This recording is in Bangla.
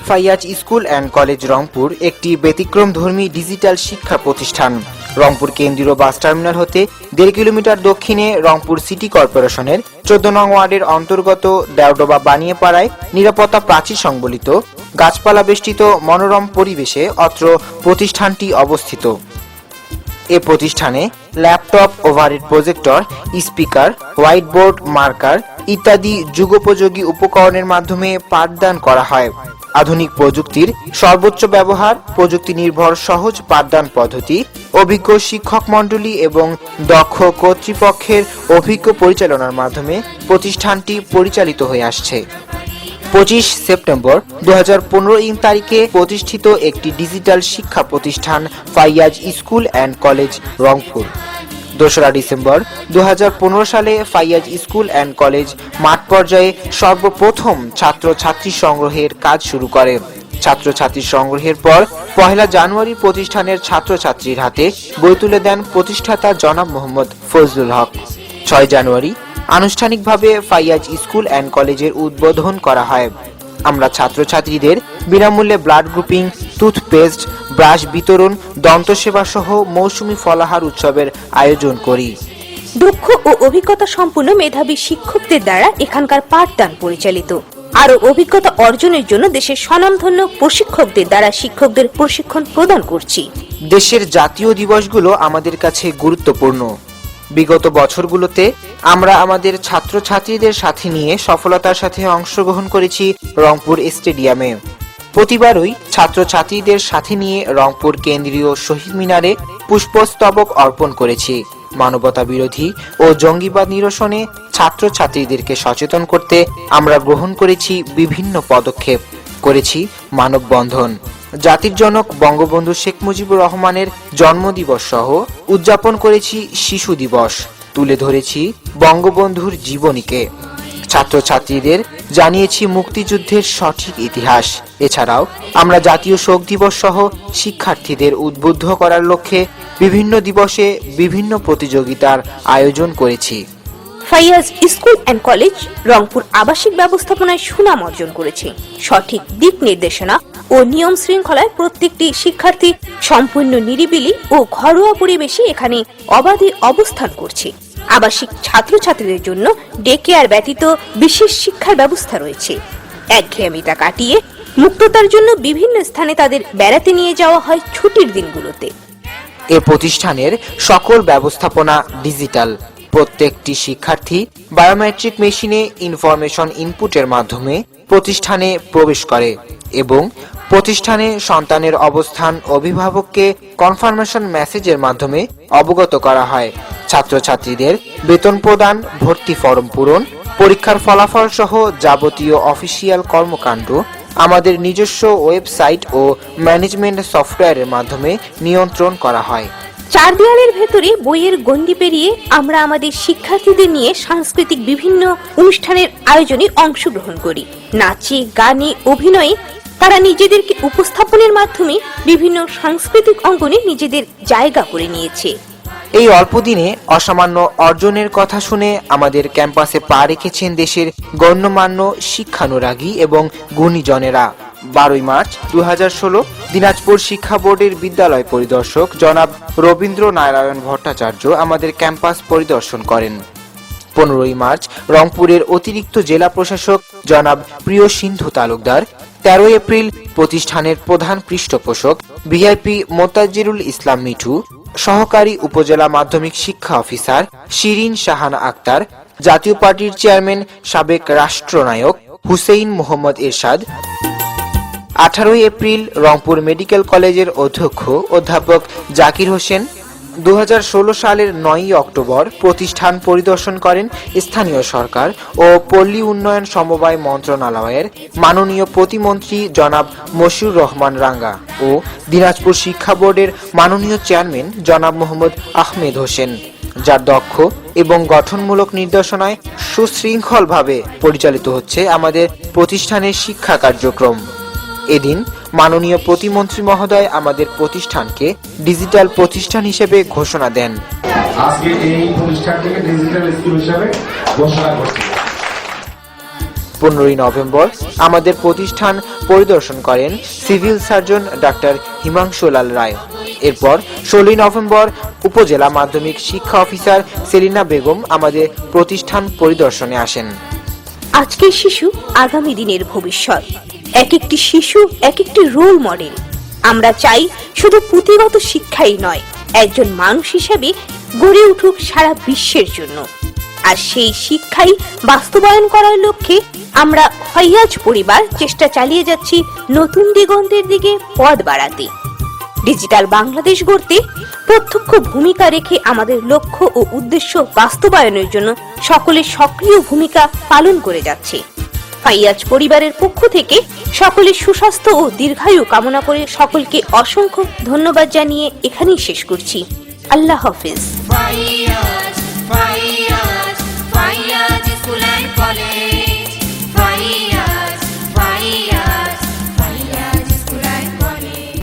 Fayaz school and college Rangpur একটি ব্যতিক্রমধর্মী ডিজিটাল শিক্ষা প্রতিষ্ঠান। রংপুর কেন্দ্রীয় বাস টার্মিনাল হতে 1.5 কিলোমিটার দক্ষিণে রংপুর সিটি কর্পোরেশনের 14 নং ওয়ার্ডের অন্তর্গত দেওডোবা বানিয়েপাড়ায় নিরাপত্তা প্রাচীর সংবলিত গাছপালা বেষ্টিত মনোরম পরিবেশে অত্র প্রতিষ্ঠানটি অবস্থিত। এ প্রতিষ্ঠানে laptop, overhead projector, speaker, white board, marker ইত্যাদি যুগোপযোগী উপকরণের মাধ্যমে পাঠদান করা হয়। আধুনিক প্রযুক্তির সর্বোচ্চ ব্যবহার, প্রযুক্তি নির্ভর সহজ পাঠদান পদ্ধতি, অভিজ্ঞ শিক্ষক মণ্ডলী এবং দক্ষ কর্তৃপক্ষের অভিজ্ঞ পরিচালনার মাধ্যমে প্রতিষ্ঠানটি পরিচালিত হয়ে আসছে। 25 সেপ্টেম্বর 2015 তারিখে প্রতিষ্ঠিত একটি ডিজিটাল শিক্ষা প্রতিষ্ঠান Faiyaz school and college Rangpur. 2রা ডিসেম্বর 2015 সালে ফাইয়াজ স্কুল অ্যান্ড কলেজ মাঠ পর্যায়ে সর্বপ্রথম ছাত্রছাত্রী সংগ্রহের কাজ শুরু করে। ছাত্রছাত্রী সংগ্রহের পর 1 জানুয়ারি প্রতিষ্ঠানের ছাত্রছাত্রীর হাতে বই তুলে দেন প্রতিষ্ঠাতা জনাব মোহাম্মদ ফজলুল হক। 6 জানুয়ারি আনুষ্ঠানিকভাবে ফাইয়াজ স্কুল অ্যান্ড কলেজের উদ্বোধন করা হয়। আমরা ছাত্রছাত্রীদের বিনামূল্যে ব্লাড গ্রুপিং, টুথপেস্ট, ব্রাশ বিতরণ, দন্তসেবা সহ মৌসুমী ফলাহার উৎসবের আয়োজন করি। দক্ষ ও অভিজ্ঞতা সম্পন্ন মেধাবী শিক্ষকদের দ্বারা এখানকার পাঠদান পরিচালিত। আরো অভিজ্ঞতা অর্জনের জন্য দেশের স্বনামধন্য প্রশিক্ষকদের দ্বারা শিক্ষকদের প্রশিক্ষণ প্রদান করছি। দেশের জাতীয় দিবসগুলো আমাদের কাছে গুরুত্বপূর্ণ। বিগত বছরগুলোতে আমরা আমাদের ছাত্রছাত্রীদের সাথে নিয়ে সফলতার সাথে অংশগ্রহণ করেছি রংপুর স্টেডিয়ামে। প্রতিবারই ছাত্রছাত্রীদের সাথে নিয়ে রংপুর কেন্দ্রীয় শহীদ মিনারে পুষ্পস্তবক অর্পণ করেছি। মানবতা বিরোধী ও জঙ্গিবাদ নিরসনে ছাত্রছাত্রীদেরকে সচেতন করতে আমরা গ্রহণ করেছি বিভিন্ন পদক্ষেপ, করেছি মানববন্ধন। জাতির জনক বঙ্গবন্ধু শেখ মুজিবুর রহমানের জন্মদিবস সহ উদযাপন করেছি শিশু দিবস, তুলে ধরেছি বঙ্গবন্ধুর জীবনীকে। ছাত্রছাত্রীদের জানিয়েছি মুক্তিযুদ্ধের সঠিক ইতিহাস। এছাড়াও আমরা জাতীয় শোক দিবস সহ শিক্ষার্থীদের উদ্বুদ্ধ করার লক্ষ্যে বিভিন্ন দিবসে বিভিন্ন প্রতিযোগিতার আয়োজন করেছি। Fayaz school and college Rangpur আবাসিক ব্যবস্থাপনায় সুনাম অর্জন করেছে। সঠিক দিক নির্দেশনা ও নিয়ম শৃঙ্খলায় প্রত্যেকটি শিক্ষার্থী সম্পূর্ণ নিরিবিলি ও ঘরোয়া পরিবেশে এখানে অবাধে অবস্থান করছে। আবাসিক ছাত্রছাত্রীদের জন্য ডে কেয়ার ব্যতীত বিশেষ শিক্ষার ব্যবস্থা রয়েছে। একঘেয়েমিতা কাটিয়ে মুক্ততার জন্য বিভিন্ন স্থানে তাদের বেড়াতে নিয়ে যাওয়া হয় ছুটির দিনগুলোতে। এ প্রতিষ্ঠানের সকল ব্যবস্থাপনা ডিজিটাল। প্রত্যেকটি শিক্ষার্থী বায়োমেট্রিক মেশিনে ইনফরমেশন ইনপুটের মাধ্যমে প্রতিষ্ঠানে প্রবেশ করে এবং প্রতিষ্ঠানে সন্তানের অবস্থান অভিভাবককে কনফার্মেশন মেসেজের মাধ্যমে অবগত করা হয়। ছাত্রছাত্রীদের বেতন প্রদান, ভর্তি ফরম পূরণ, পরীক্ষার ফলাফল সহ যাবতীয় অফিসিয়াল কর্মকাণ্ড আমাদের নিজস্ব ওয়েবসাইট ও ম্যানেজমেন্ট সফটওয়্যারের মাধ্যমে নিয়ন্ত্রণ করা হয়। 4 দেয়ালের ভেতরে বইয়ের গণ্ডি পেরিয়ে আমরা আমাদের শিক্ষার্থীদের নিয়ে সাংস্কৃতিক বিভিন্ন অনুষ্ঠানের আয়োজনে অংশগ্রহণ করি। নাচে, গানে, অভিনয়ে তারা নিজেদেরকে উপস্থাপনের মাধ্যমে বিভিন্ন সাংস্কৃতিক অঙ্গনে নিজেদের জায়গা করে নিয়েছে। এই অল্প দিনে অসামান্য অর্জনের কথা শুনে আমাদের ক্যাম্পাসে পা রেখেছেন দেশের গণ্যমান্য শিক্ষানুরাগী এবং গুণীজনেরা। 12 মার্চ 2016 দিনাজপুর শিক্ষা বোর্ডের বিদ্যালয় পরিদর্শক জনাব রবীন্দ্র নারায়ণ ভট্টাচার্য আমাদের ক্যাম্পাস পরিদর্শন করেন। 15 মার্চ রংপুরের অতিরিক্ত জেলা প্রশাসক জনাব প্রিয় সিন্ধু তালুকদার, 13 এপ্রিল প্রতিষ্ঠানের প্রধান পৃষ্ঠপোষক ভিআইপি মোতাজ্জিরুল ইসলাম মিঠু, সহকারী উপজেলা মাধ্যমিক শিক্ষা অফিসার শিরিন শাহানা আক্তার, জাতীয় পার্টির চেয়ারম্যান সাবেক রাষ্ট্রনায়ক হুসেইন মোহাম্মদ এরশাদ, 18 এপ্রিল রংপুর মেডিকেল কলেজের অধ্যক্ষ অধ্যাপক জাকির হোসেন। 2016 সালের 9 অক্টোবর প্রতিষ্ঠান পরিদর্শন করেন স্থানীয় সরকার ও পল্লী উন্নয়ন সমবায় মন্ত্রণালয়ের মাননীয় প্রতিমন্ত্রী জনাব মশিউর রহমান রাঙ্গা ও দিনাজপুর শিক্ষা বোর্ডের মাননীয় চেয়ারম্যান জনাব মোহাম্মদ আহমেদ হোসেন, যার দক্ষ এবং গঠনমূলক নির্দেশনায় সুশৃঙ্খলভাবে পরিচালিত হচ্ছে আমাদের প্রতিষ্ঠানের শিক্ষা কার্যক্রম। এদিন মাননীয় প্রতিমন্ত্রী মহোদয় আমাদের প্রতিষ্ঠানকে ডিজিটাল প্রতিষ্ঠান হিসেবে ঘোষণা দেন। আজকে এই প্রতিষ্ঠানটিকে ডিজিটাল স্কুল হিসেবে ঘোষণা করছি। 15 নভেম্বর আমাদের প্রতিষ্ঠান পরিদর্শন করেন সিভিল সার্জন ডাক্তার হিমাংশু লাল রায়। এরপর 16 নভেম্বর উপজেলা মাধ্যমিক শিক্ষা অফিসার সেলিনা বেগম আমাদের প্রতিষ্ঠান পরিদর্শনে আসেন। আজকের শিশু আগামী দিনের ভবিষ্যৎ। এক একটি শিশু এক একটি রোল মডেল। আমরা চাই শুধু পুঁথিগত শিক্ষাই নয়, একজন মানুষ হিসেবে গড়ে উঠুক সারা বিশ্বের জন্য। আর সেই শিক্ষাই বাস্তবায়ন করার লক্ষ্যে আমরা ফাইয়াজ পরিবার চেষ্টা চালিয়ে যাচ্ছি নতুন দিগন্তের দিকে পথ বাড়াতে। ডিজিটাল বাংলাদেশ গড়তে প্রত্যক্ষ ভূমিকা রেখে আমাদের লক্ষ্য ও উদ্দেশ্য বাস্তবায়নের জন্য সকলে সক্রিয় ভূমিকা পালন করে যাচ্ছে। ফাইয়াজ পরিবারের পক্ষ থেকে সকলের সুস্বাস্থ্য ও দীর্ঘায়ু কামনা করে সকলকে অসংখ্য ধন্যবাদ জানিয়ে এখানেই শেষ করছি। আল্লাহ হাফেজ।